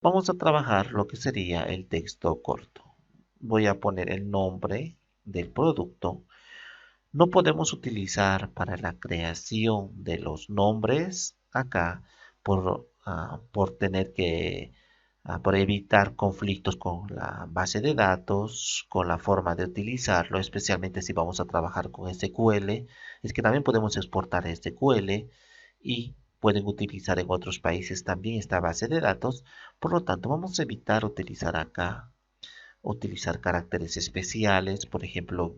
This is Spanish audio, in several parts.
Vamos a trabajar lo que sería el texto corto. Voy a poner el nombre del producto. No podemos utilizar para la creación de los nombres acá por tener que, por evitar conflictos con la base de datos, con la forma de utilizarlo, especialmente si vamos a trabajar con SQL. Es que también podemos exportar SQL y pueden utilizar en otros países también esta base de datos. Por lo tanto, vamos a evitar utilizar caracteres especiales, por ejemplo,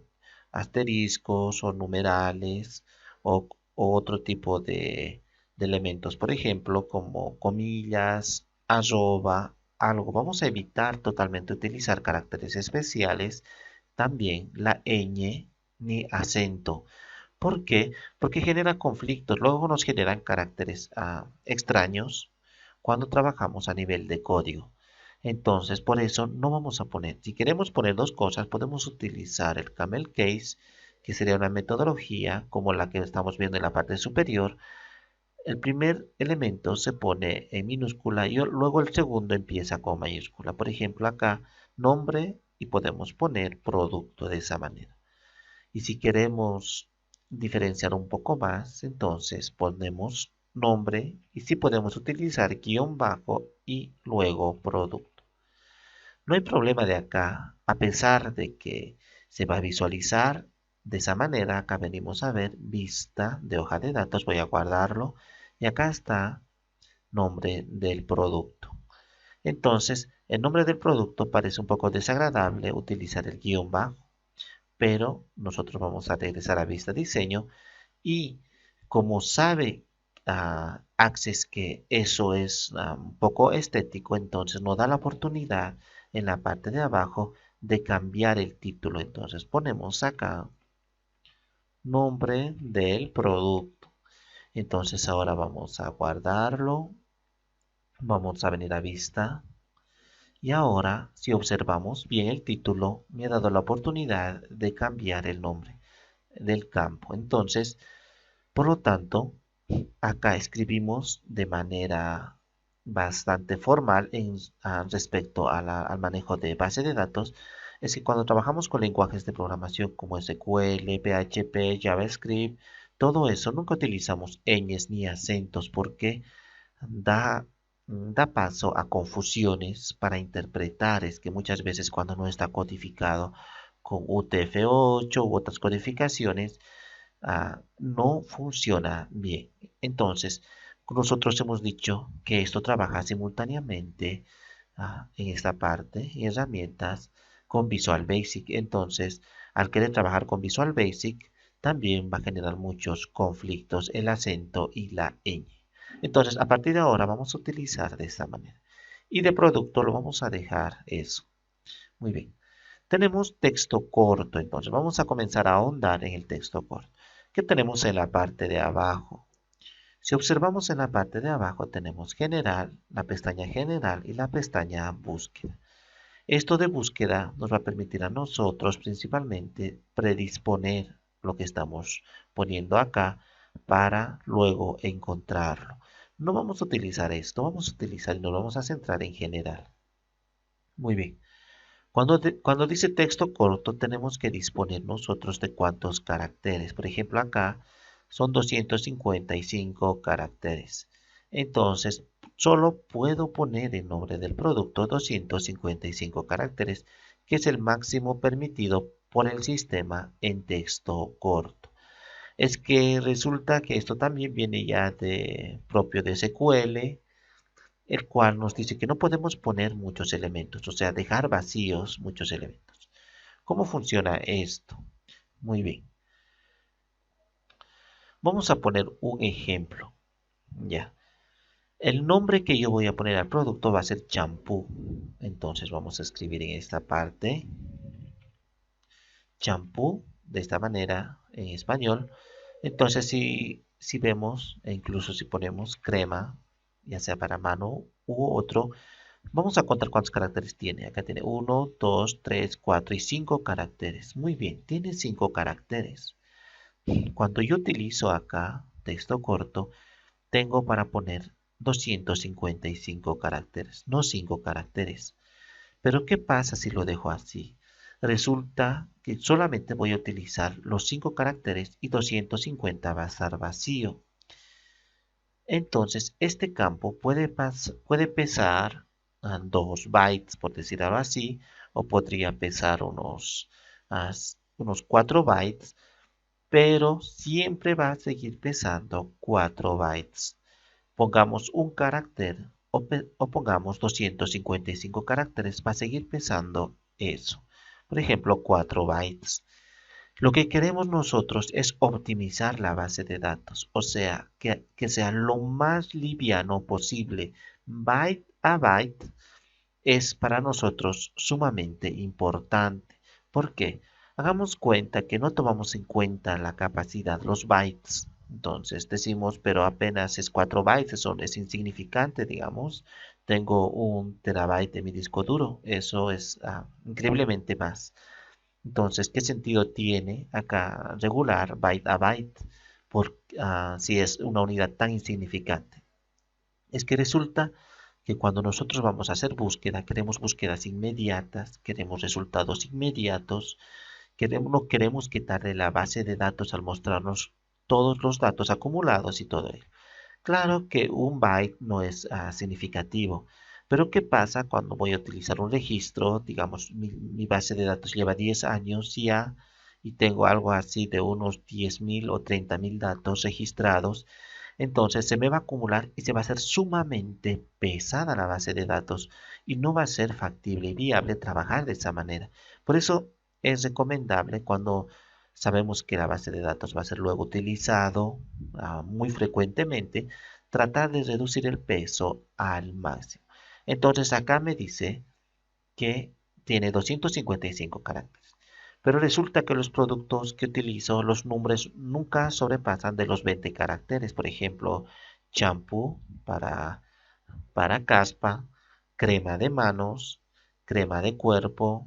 asteriscos o numerales o otro tipo de elementos, por ejemplo, como comillas, arroba, algo. Vamos a evitar totalmente utilizar caracteres especiales, también la ñ ni acento. ¿Por qué? Porque genera conflictos, luego nos generan caracteres extraños cuando trabajamos a nivel de código. Entonces, por eso no vamos a poner. Si queremos poner dos cosas, podemos utilizar el camel case, que sería una metodología como la que estamos viendo en la parte superior. El primer elemento se pone en minúscula y luego el segundo empieza con mayúscula. Por ejemplo, acá nombre y podemos poner producto de esa manera. Y si queremos diferenciar un poco más, entonces ponemos nombre y si podemos utilizar guión bajo y luego producto. No hay problema de acá, a pesar de que se va a visualizar de esa manera. Acá venimos a ver vista de hoja de datos, voy a guardarlo y acá está nombre del producto. Entonces, el nombre del producto parece un poco desagradable utilizar el guión bajo, pero nosotros vamos a regresar a vista diseño y como sabe Access que eso es un poco estético, entonces nos da la oportunidad en la parte de abajo de cambiar el título. Entonces ponemos acá nombre del producto. Entonces ahora vamos a guardarlo, vamos a venir a vista y ahora si observamos bien el título me ha dado la oportunidad de cambiar el nombre del campo. Entonces, por lo tanto, acá escribimos de manera bastante formal respecto al manejo de base de datos. Es que cuando trabajamos con lenguajes de programación como SQL, PHP, JavaScript, todo eso nunca utilizamos ñes ni acentos porque da, da paso a confusiones para interpretar. Es que muchas veces cuando no está codificado con UTF-8 u otras codificaciones, no funciona bien. Entonces, nosotros hemos dicho que esto trabaja simultáneamente en esta parte, en herramientas, con Visual Basic. Entonces, al querer trabajar con Visual Basic, también va a generar muchos conflictos el acento y la ñ. Entonces, a partir de ahora vamos a utilizar de esta manera. Y de producto lo vamos a dejar eso. Muy bien. Tenemos texto corto, entonces vamos a comenzar a ahondar en el texto corto. ¿Qué tenemos en la parte de abajo? Si observamos en la parte de abajo tenemos general, la pestaña general y la pestaña búsqueda. Esto de búsqueda nos va a permitir a nosotros principalmente predisponer lo que estamos poniendo acá para luego encontrarlo. No vamos a utilizar esto, vamos a utilizar y nos vamos a centrar en general. Muy bien. Cuando dice texto corto, tenemos que disponer nosotros de cuántos caracteres. Por ejemplo, acá son 255 caracteres. Entonces, solo puedo poner el nombre del producto 255 caracteres, que es el máximo permitido por el sistema en texto corto. Es que resulta que esto también viene ya de propio de SQL, el cual nos dice que no podemos poner muchos elementos, o sea, dejar vacíos muchos elementos. ¿Cómo funciona esto? Muy bien. Vamos a poner un ejemplo. Ya. El nombre que yo voy a poner al producto va a ser champú. Entonces vamos a escribir en esta parte champú de esta manera en español. Entonces si vemos, e incluso si ponemos crema, ya sea para mano u otro, vamos a contar cuántos caracteres tiene. Acá tiene uno, 2, 3, 4 y 5 caracteres. Muy bien, tiene 5 caracteres. Cuando yo utilizo acá texto corto, tengo para poner 255 caracteres, no 5 caracteres. Pero ¿qué pasa si lo dejo así? Resulta que solamente voy a utilizar los 5 caracteres y 250 va a estar vacío. Entonces, este campo puede pesar 2 bytes, por decirlo así, o podría pesar ah, unos 4 bytes, pero siempre va a seguir pesando 4 bytes. Pongamos un carácter o pongamos 255 caracteres, va a seguir pesando eso. Por ejemplo, 4 bytes. Lo que queremos nosotros es optimizar la base de datos, o sea, que sea lo más liviano posible. Byte a byte es para nosotros sumamente importante. ¿Por qué? Hagamos cuenta que no tomamos en cuenta la capacidad, los bytes. Entonces decimos, pero apenas es 4 bytes, eso es insignificante, digamos. Tengo 1 TB de mi disco duro, eso es increíblemente más. Entonces, ¿qué sentido tiene acá regular byte a byte si es una unidad tan insignificante? Es que resulta que cuando nosotros vamos a hacer búsqueda, queremos búsquedas inmediatas, queremos resultados inmediatos, no queremos que tarde la base de datos al mostrarnos todos los datos acumulados y todo ello. Claro que un byte no es significativo, pero ¿qué pasa cuando voy a utilizar un registro? Digamos, mi base de datos lleva 10 años ya y tengo algo así de unos 10.000 o 30.000 datos registrados. Entonces se me va a acumular y se va a hacer sumamente pesada la base de datos y no va a ser factible y viable trabajar de esa manera. Por eso es recomendable cuando sabemos que la base de datos va a ser luego utilizado muy frecuentemente, tratar de reducir el peso al máximo. Entonces acá me dice que tiene 255 caracteres. Pero resulta que los productos que utilizo, los nombres nunca sobrepasan de los 20 caracteres. Por ejemplo, champú para caspa, crema de manos, crema de cuerpo,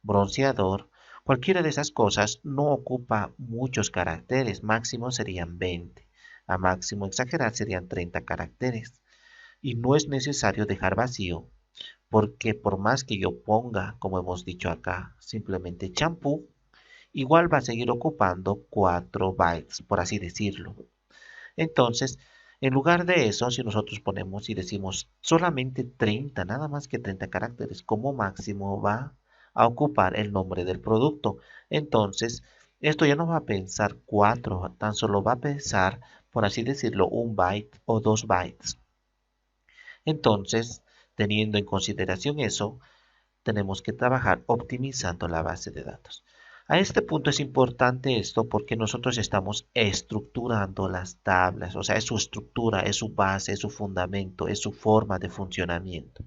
bronceador. Cualquiera de esas cosas no ocupa muchos caracteres, máximo serían 20. A máximo exagerar serían 30 caracteres. Y no es necesario dejar vacío porque por más que yo ponga, como hemos dicho acá, simplemente champú, igual va a seguir ocupando 4 bytes, por así decirlo. Entonces, en lugar de eso, si nosotros ponemos y decimos solamente 30, nada más que 30 caracteres, como máximo va a ocupar el nombre del producto. Entonces, esto ya no va a pensar 4, tan solo va a pensar, por así decirlo, 1 byte o 2 bytes. Entonces, teniendo en consideración eso, tenemos que trabajar optimizando la base de datos. A este punto es importante esto porque nosotros estamos estructurando las tablas, o sea, es su estructura, es su base, es su fundamento, es su forma de funcionamiento.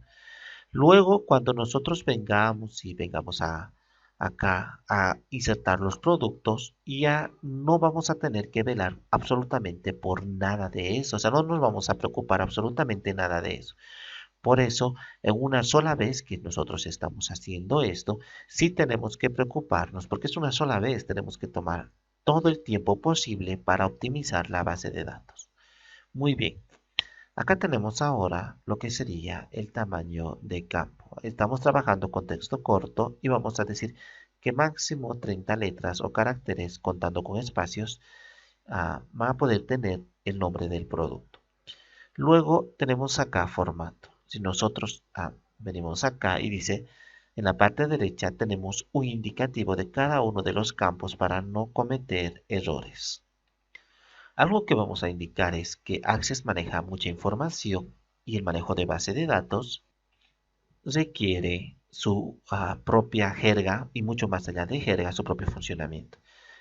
Luego, cuando nosotros vengamos acá a insertar los productos, ya no vamos a tener que velar absolutamente por nada de eso, o sea, no nos vamos a preocupar absolutamente nada de eso. Por eso, en una sola vez que nosotros estamos haciendo esto, sí tenemos que preocuparnos, porque es una sola vez, tenemos que tomar todo el tiempo posible para optimizar la base de datos. Muy bien, acá tenemos ahora lo que sería el tamaño de campo. Estamos trabajando con texto corto y vamos a decir que máximo 30 letras o caracteres contando con espacios van a poder tener el nombre del producto. Luego tenemos acá formato. Si nosotros venimos acá y dice, en la parte derecha tenemos un indicativo de cada uno de los campos para no cometer errores. Algo que vamos a indicar es que Access maneja mucha información y el manejo de base de datos requiere su propia jerga y mucho más allá de jerga, su propio funcionamiento.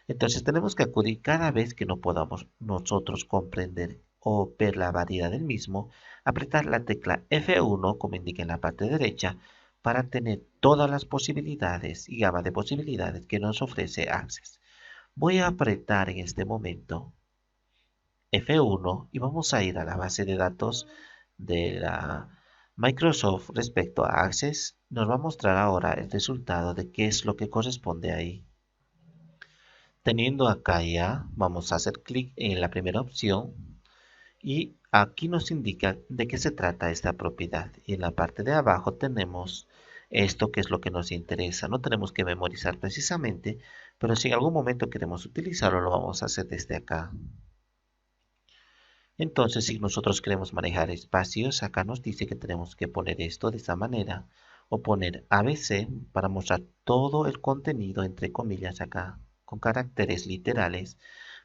Entonces tenemos que acudir cada vez que no podamos nosotros comprender o ver la variedad del mismo, apretar la tecla F1 como indica en la parte derecha para tener todas las posibilidades y gama de posibilidades que nos ofrece Access. Voy a apretar en este momento F1 y vamos a ir a la base de datos de la Microsoft respecto a Access. Nos va a mostrar ahora el resultado de qué es lo que corresponde ahí. Teniendo acá ya, vamos a hacer clic en la primera opción y Aquí nos indica de qué se trata esta propiedad. Y en la parte de abajo tenemos esto que es lo que nos interesa. No tenemos que memorizar precisamente, pero si en algún momento queremos utilizarlo, lo vamos a hacer desde acá. Entonces, si nosotros queremos manejar espacios, acá nos dice que tenemos que poner esto de esta manera, o poner ABC para mostrar todo el contenido, entre comillas, acá, con caracteres literales.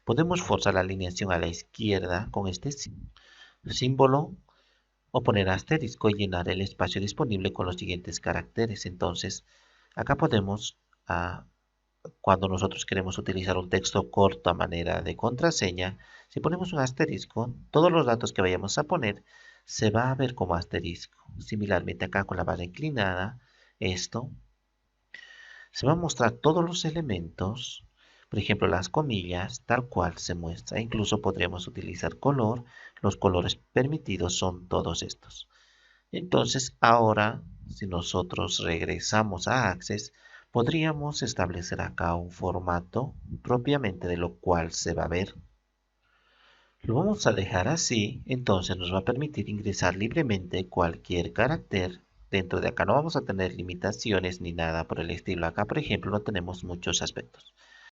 Podemos forzar la alineación a la izquierda con este símbolo, o poner asterisco y llenar el espacio disponible con los siguientes caracteres. Entonces, acá podemos, cuando nosotros queremos utilizar un texto corto a manera de contraseña, si ponemos un asterisco, todos los datos que vayamos a poner se va a ver como asterisco. Similarmente acá con la barra inclinada, esto se va a mostrar todos los elementos, por ejemplo las comillas, tal cual se muestra. Incluso podríamos utilizar color. Los colores permitidos son todos estos. Entonces ahora, si nosotros regresamos a Access, podríamos establecer acá un formato propiamente de lo cual se va a ver. Lo vamos a dejar así, entonces nos va a permitir ingresar libremente cualquier carácter. Dentro de acá no vamos a tener limitaciones ni nada por el estilo. Acá, por ejemplo, no tenemos muchos aspectos.